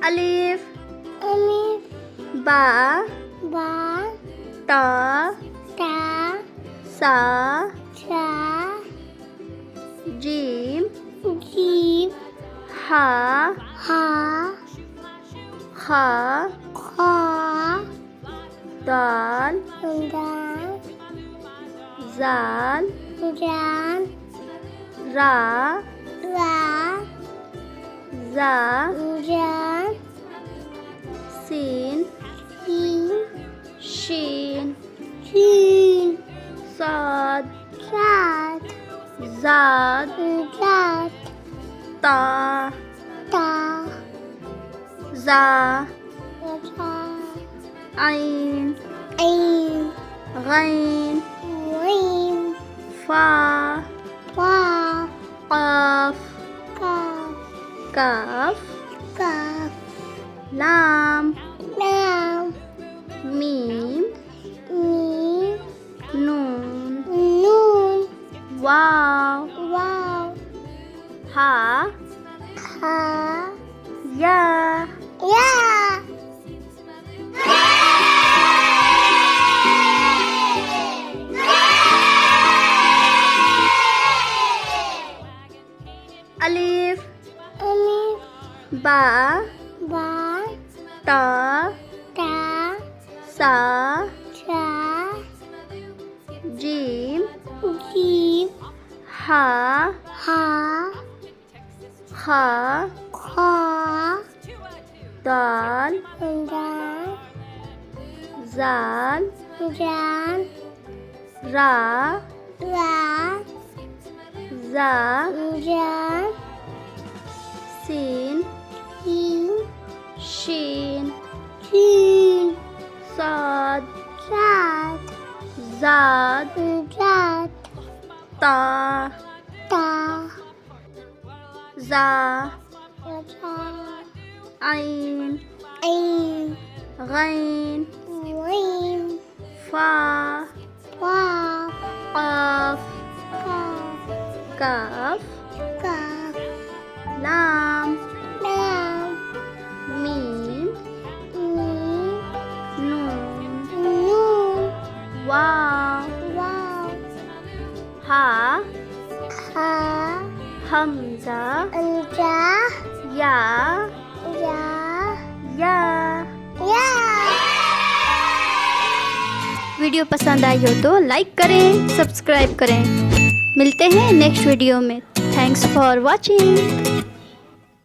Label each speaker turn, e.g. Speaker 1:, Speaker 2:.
Speaker 1: अलिफ बा ता सा जीम हा खा दाल जाल रा जा सीन शीन साद जाद ता जा आइन गैन फा काफ लाम मीम नून वाव हा या अलिफ बा ता सा जीम हा खा दाल जाल रा जा सीन शीन साद जाद ता जा आइन गैन फा काफ लाम मीम नून वाव हा हमजा या वीडियो पसंद आई हो तो लाइक करें, सब्सक्राइब करें। मिलते हैं नेक्स्ट वीडियो में। Thanks for watching.